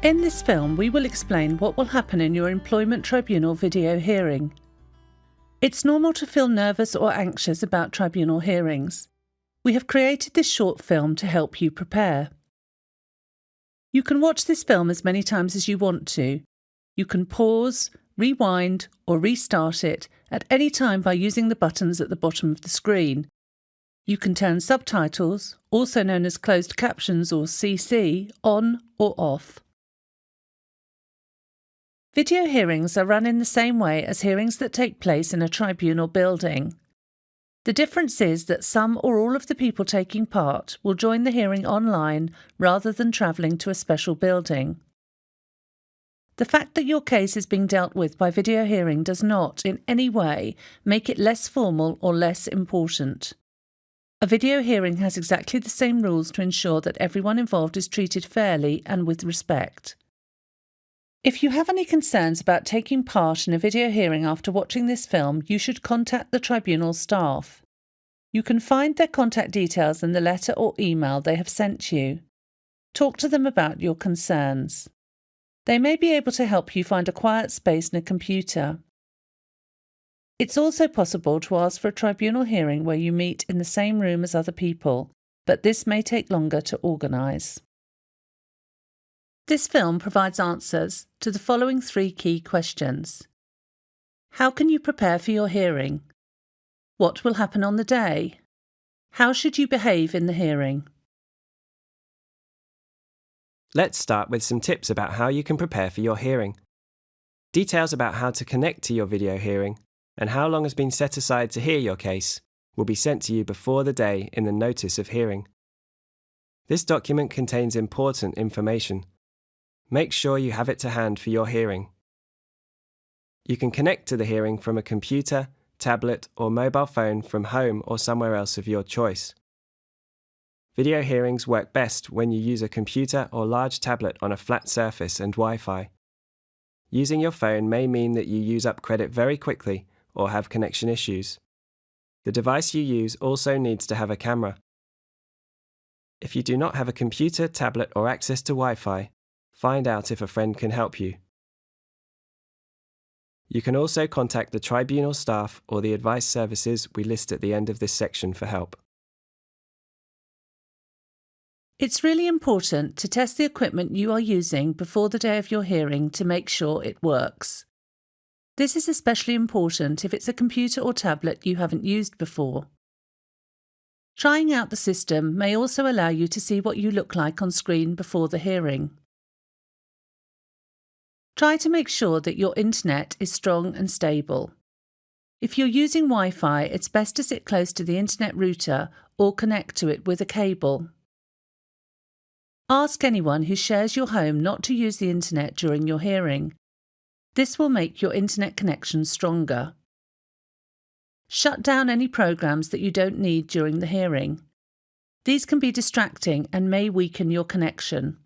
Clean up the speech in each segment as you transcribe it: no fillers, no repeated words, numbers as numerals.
In this film, we will explain what will happen in your employment tribunal video hearing. It's normal to feel nervous or anxious about tribunal hearings. We have created this short film to help you prepare. You can watch this film as many times as you want to. You can pause, rewind, or restart it at any time by using the buttons at the bottom of the screen. You can turn subtitles, also known as closed captions or CC, on or off. Video hearings are run in the same way as hearings that take place in a tribunal building. The difference is that some or all of the people taking part will join the hearing online rather than travelling to a special building. The fact that your case is being dealt with by video hearing does not, in any way, make it less formal or less important. A video hearing has exactly the same rules to ensure that everyone involved is treated fairly and with respect. If you have any concerns about taking part in a video hearing after watching this film, you should contact the tribunal staff. You can find their contact details in the letter or email they have sent you. Talk to them about your concerns. They may be able to help you find a quiet space and a computer. It's also possible to ask for a tribunal hearing where you meet in the same room as other people, but this may take longer to organise. This film provides answers to the following 3 key questions. How can you prepare for your hearing? What will happen on the day? How should you behave in the hearing? Let's start with some tips about how you can prepare for your hearing. Details about how to connect to your video hearing and how long has been set aside to hear your case will be sent to you before the day in the notice of hearing. This document contains important information. Make sure you have it to hand for your hearing. You can connect to the hearing from a computer, tablet, or mobile phone from home or somewhere else of your choice. Video hearings work best when you use a computer or large tablet on a flat surface and Wi-Fi. Using your phone may mean that you use up credit very quickly or have connection issues. The device you use also needs to have a camera. If you do not have a computer, tablet, or access to Wi-Fi, find out if a friend can help you. You can also contact the tribunal staff or the advice services we list at the end of this section for help. It's really important to test the equipment you are using before the day of your hearing to make sure it works. This is especially important if it's a computer or tablet you haven't used before. Trying out the system may also allow you to see what you look like on screen before the hearing. Try to make sure that your internet is strong and stable. If you're using Wi-Fi, it's best to sit close to the internet router or connect to it with a cable. Ask anyone who shares your home not to use the internet during your hearing. This will make your internet connection stronger. Shut down any programs that you don't need during the hearing. These can be distracting and may weaken your connection.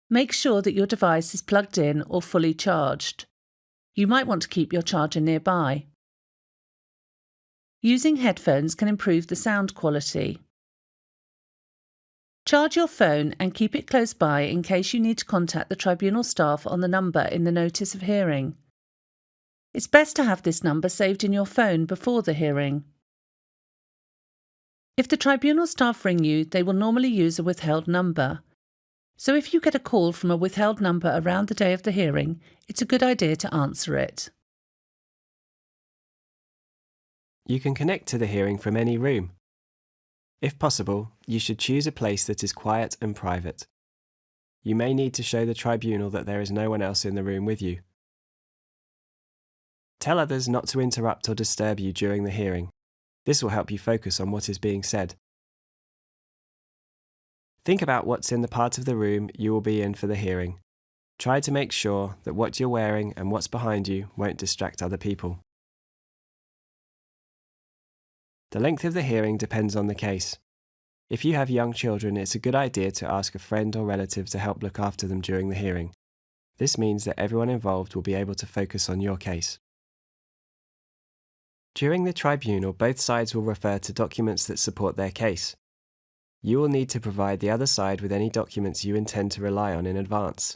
Make sure that your device is plugged in or fully charged. You might want to keep your charger nearby. Using headphones can improve the sound quality. Charge your phone and keep it close by in case you need to contact the tribunal staff on the number in the notice of hearing. It's best to have this number saved in your phone before the hearing. If the tribunal staff ring you, they will normally use a withheld number. So if you get a call from a withheld number around the day of the hearing, it's a good idea to answer it. You can connect to the hearing from any room. If possible, you should choose a place that is quiet and private. You may need to show the tribunal that there is no one else in the room with you. Tell others not to interrupt or disturb you during the hearing. This will help you focus on what is being said. Think about what's in the part of the room you will be in for the hearing. Try to make sure that what you're wearing and what's behind you won't distract other people. The length of the hearing depends on the case. If you have young children, it's a good idea to ask a friend or relative to help look after them during the hearing. This means that everyone involved will be able to focus on your case. During the tribunal, both sides will refer to documents that support their case. You will need to provide the other side with any documents you intend to rely on in advance.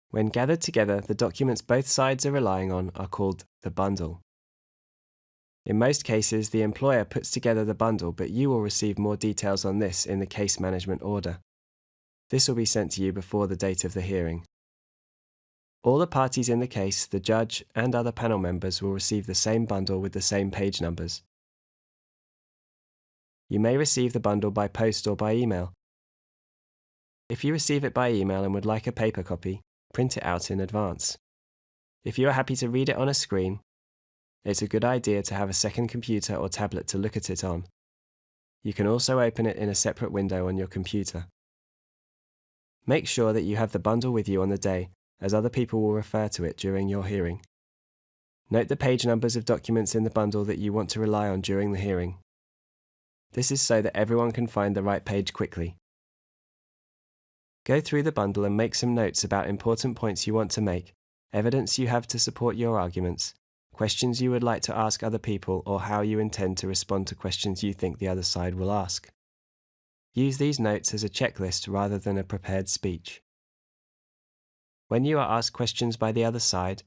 When gathered together, the documents both sides are relying on are called the bundle. In most cases, the employer puts together the bundle, but you will receive more details on this in the case management order. This will be sent to you before the date of the hearing. All the parties in the case, the judge, and other panel members will receive the same bundle with the same page numbers. You may receive the bundle by post or by email. If you receive it by email and would like a paper copy, print it out in advance. If you are happy to read it on a screen, it's a good idea to have a second computer or tablet to look at it on. You can also open it in a separate window on your computer. Make sure that you have the bundle with you on the day, as other people will refer to it during your hearing. Note the page numbers of documents in the bundle that you want to rely on during the hearing. This is so that everyone can find the right page quickly. Go through the bundle and make some notes about important points you want to make, evidence you have to support your arguments, questions you would like to ask other people, or how you intend to respond to questions you think the other side will ask. Use these notes as a checklist rather than a prepared speech. When you are asked questions by the other side,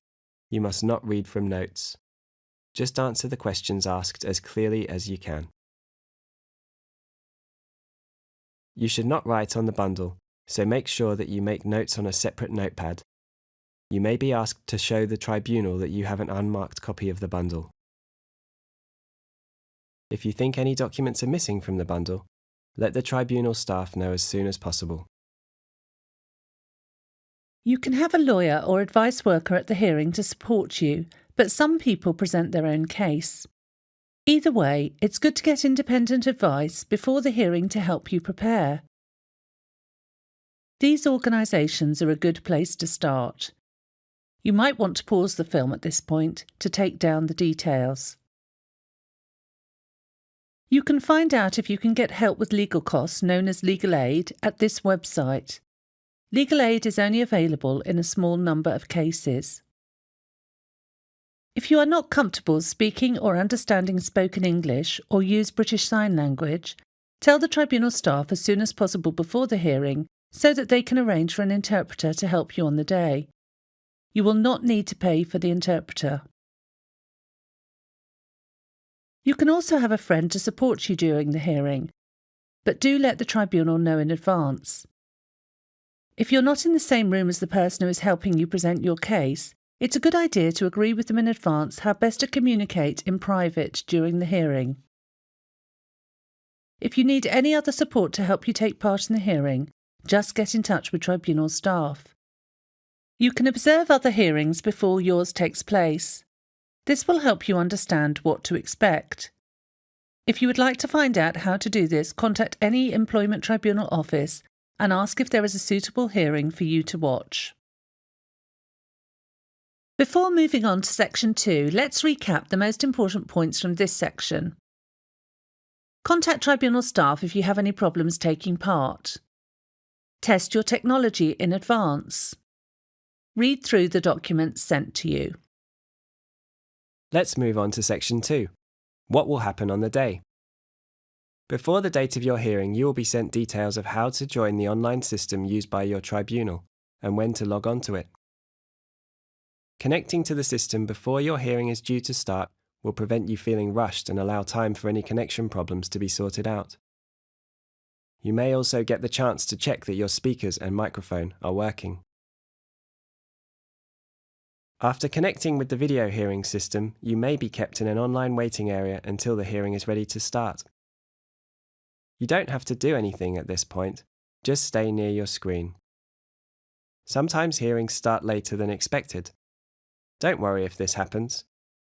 you must not read from notes. Just answer the questions asked as clearly as you can. You should not write on the bundle, so make sure that you make notes on a separate notepad. You may be asked to show the tribunal that you have an unmarked copy of the bundle. If you think any documents are missing from the bundle, let the tribunal staff know as soon as possible. You can have a lawyer or advice worker at the hearing to support you, but some people present their own case. Either way, it's good to get independent advice before the hearing to help you prepare. These organisations are a good place to start. You might want to pause the film at this point to take down the details. You can find out if you can get help with legal costs known as legal aid at this website. Legal aid is only available in a small number of cases. If you are not comfortable speaking or understanding spoken English or use British Sign Language, tell the tribunal staff as soon as possible before the hearing so that they can arrange for an interpreter to help you on the day. You will not need to pay for the interpreter. You can also have a friend to support you during the hearing, but do let the tribunal know in advance. If you're not in the same room as the person who is helping you present your case, it's a good idea to agree with them in advance how best to communicate in private during the hearing. If you need any other support to help you take part in the hearing, just get in touch with tribunal staff. You can observe other hearings before yours takes place. This will help you understand what to expect. If you would like to find out how to do this, contact any employment tribunal office and ask if there is a suitable hearing for you to watch. Before moving on to Section 2, let's recap the most important points from this section. Contact tribunal staff if you have any problems taking part. Test your technology in advance. Read through the documents sent to you. Let's move on to Section 2. What will happen on the day? Before the date of your hearing, you will be sent details of how to join the online system used by your tribunal and when to log on to it. Connecting to the system before your hearing is due to start will prevent you feeling rushed and allow time for any connection problems to be sorted out. You may also get the chance to check that your speakers and microphone are working. After connecting with the video hearing system, you may be kept in an online waiting area until the hearing is ready to start. You don't have to do anything at this point, just stay near your screen. Sometimes hearings start later than expected. Don't worry if this happens.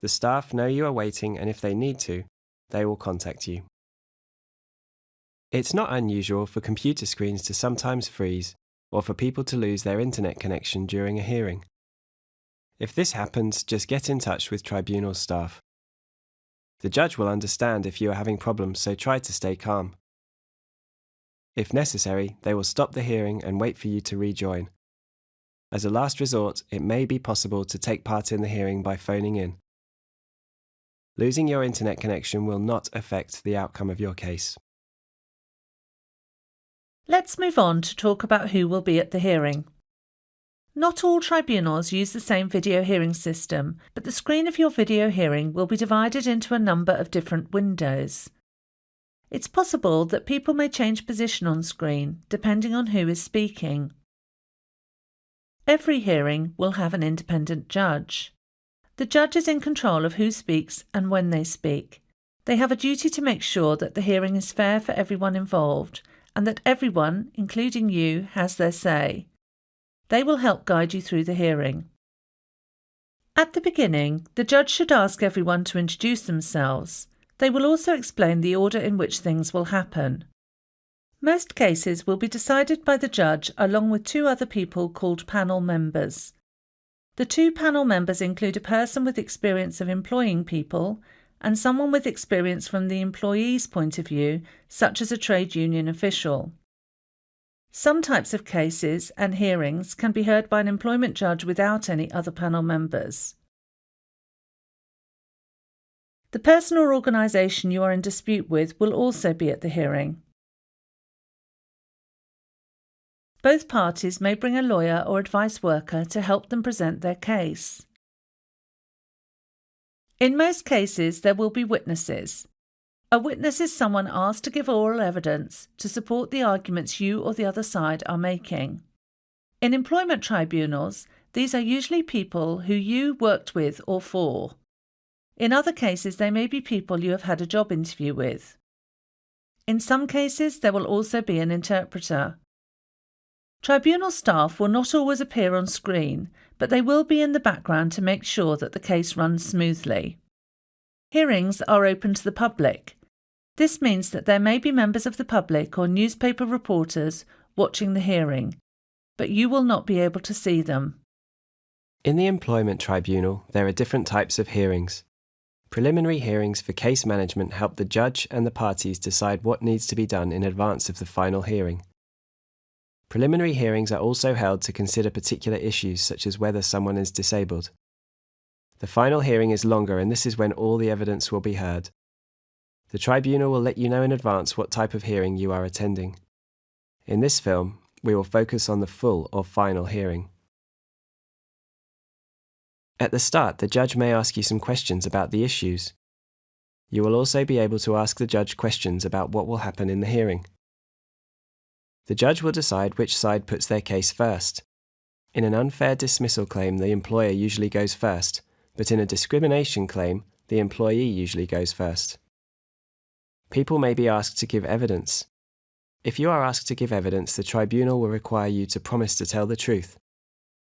The staff know you are waiting, and if they need to, they will contact you. It's not unusual for computer screens to sometimes freeze or for people to lose their internet connection during a hearing. If this happens, just get in touch with tribunal staff. The judge will understand if you are having problems, so try to stay calm. If necessary, they will stop the hearing and wait for you to rejoin. As a last resort, it may be possible to take part in the hearing by phoning in. Losing your internet connection will not affect the outcome of your case. Let's move on to talk about who will be at the hearing. Not all tribunals use the same video hearing system, but the screen of your video hearing will be divided into a number of different windows. It's possible that people may change position on screen depending on who is speaking. Every hearing will have an independent judge. The judge is in control of who speaks and when they speak. They have a duty to make sure that the hearing is fair for everyone involved and that everyone, including you, has their say. They will help guide you through the hearing. At the beginning, the judge should ask everyone to introduce themselves. They will also explain the order in which things will happen. Most cases will be decided by the judge along with two other people called panel members. The two panel members include a person with experience of employing people and someone with experience from the employee's point of view, such as a trade union official. Some types of cases and hearings can be heard by an employment judge without any other panel members. The person or organisation you are in dispute with will also be at the hearing. Both parties may bring a lawyer or advice worker to help them present their case. In most cases, there will be witnesses. A witness is someone asked to give oral evidence to support the arguments you or the other side are making. In employment tribunals, these are usually people who you worked with or for. In other cases, they may be people you have had a job interview with. In some cases, there will also be an interpreter. Tribunal staff will not always appear on screen, but they will be in the background to make sure that the case runs smoothly. Hearings are open to the public. This means that there may be members of the public or newspaper reporters watching the hearing, but you will not be able to see them. In the employment tribunal, there are different types of hearings. Preliminary hearings for case management help the judge and the parties decide what needs to be done in advance of the final hearing. Preliminary hearings are also held to consider particular issues such as whether someone is disabled. The final hearing is longer, and this is when all the evidence will be heard. The tribunal will let you know in advance what type of hearing you are attending. In this film, we will focus on the full or final hearing. At the start, the judge may ask you some questions about the issues. You will also be able to ask the judge questions about what will happen in the hearing. The judge will decide which side puts their case first. In an unfair dismissal claim, the employer usually goes first, but in a discrimination claim, the employee usually goes first. People may be asked to give evidence. If you are asked to give evidence, the tribunal will require you to promise to tell the truth.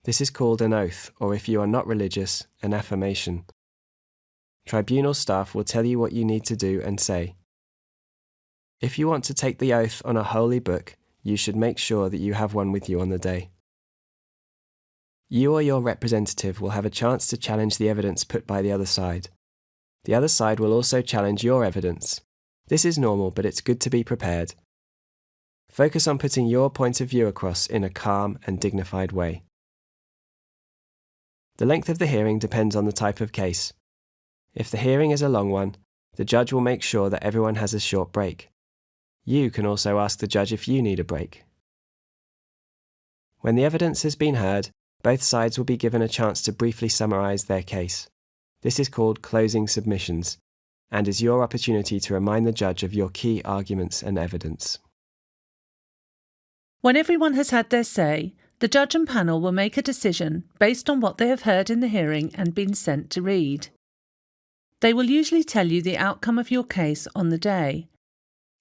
This is called an oath, or if you are not religious, an affirmation. Tribunal staff will tell you what you need to do and say. If you want to take the oath on a holy book, you should make sure that you have one with you on the day. You or your representative will have a chance to challenge the evidence put by the other side. The other side will also challenge your evidence. This is normal, but it's good to be prepared. Focus on putting your point of view across in a calm and dignified way. The length of the hearing depends on the type of case. If the hearing is a long one, the judge will make sure that everyone has a short break. You can also ask the judge if you need a break. When the evidence has been heard, both sides will be given a chance to briefly summarize their case. This is called closing submissions, and is your opportunity to remind the judge of your key arguments and evidence. When everyone has had their say, the judge and panel will make a decision based on what they have heard in the hearing and been sent to read. They will usually tell you the outcome of your case on the day,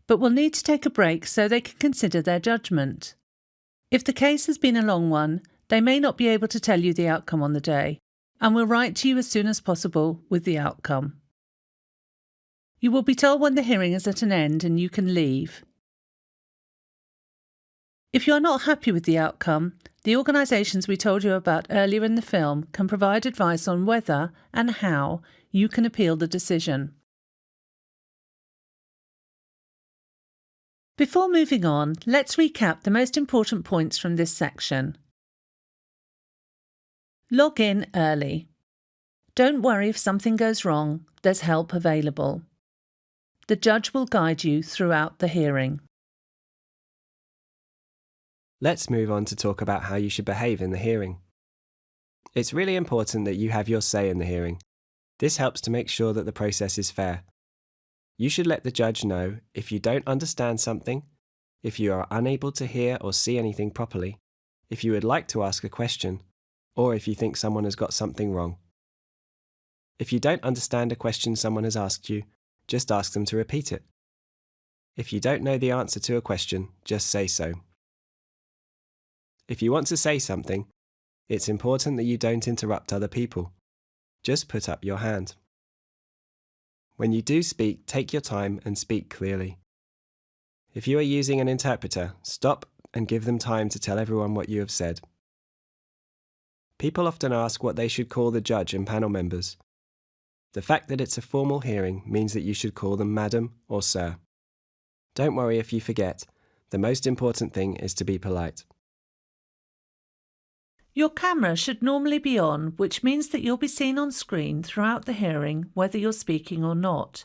but will need to take a break so they can consider their judgment. If the case has been a long one, they may not be able to tell you the outcome on the day, and will write to you as soon as possible with the outcome. You will be told when the hearing is at an end and you can leave. If you are not happy with the outcome, the organisations we told you about earlier in the film can provide advice on whether and how you can appeal the decision. Before moving on, let's recap the most important points from this section. Log in early. Don't worry if something goes wrong, there's help available. The judge will guide you throughout the hearing. Let's move on to talk about how you should behave in the hearing. It's really important that you have your say in the hearing. This helps to make sure that the process is fair. You should let the judge know if you don't understand something, if you are unable to hear or see anything properly, if you would like to ask a question, or if you think someone has got something wrong. If you don't understand a question someone has asked you, just ask them to repeat it. If you don't know the answer to a question, just say so. If you want to say something, it's important that you don't interrupt other people. Just put up your hand. When you do speak, take your time and speak clearly. If you are using an interpreter, stop and give them time to tell everyone what you have said. People often ask what they should call the judge and panel members. The fact that it's a formal hearing means that you should call them Madam or Sir. Don't worry if you forget. The most important thing is to be polite. Your camera should normally be on, which means that you'll be seen on screen throughout the hearing, whether you're speaking or not.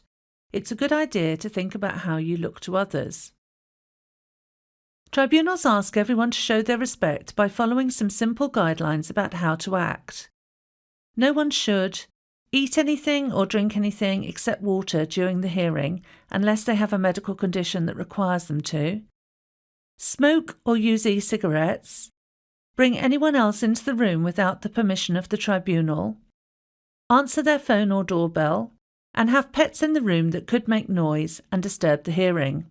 It's a good idea to think about how you look to others. Tribunals ask everyone to show their respect by following some simple guidelines about how to act. No one should eat anything or drink anything except water during the hearing, unless they have a medical condition that requires them to. Smoke or use e-cigarettes. Bring anyone else into the room without the permission of the tribunal. Answer their phone or doorbell, and have pets in the room that could make noise and disturb the hearing.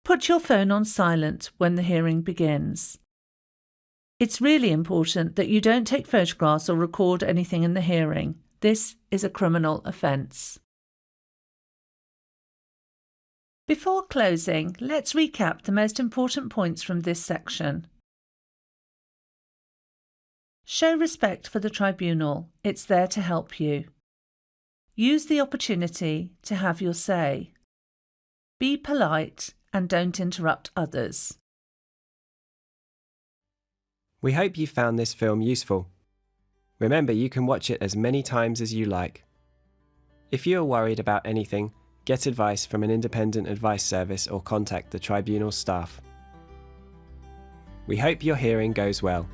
Put your phone on silent when the hearing begins. It's really important that you don't take photographs or record anything in the hearing. This is a criminal offence. Before closing, let's recap the most important points from this section. Show respect for the tribunal. It's there to help you. Use the opportunity to have your say. Be polite and don't interrupt others. We hope you found this film useful. Remember, you can watch it as many times as you like. If you are worried about anything, get advice from an independent advice service or contact the tribunal staff. We hope your hearing goes well.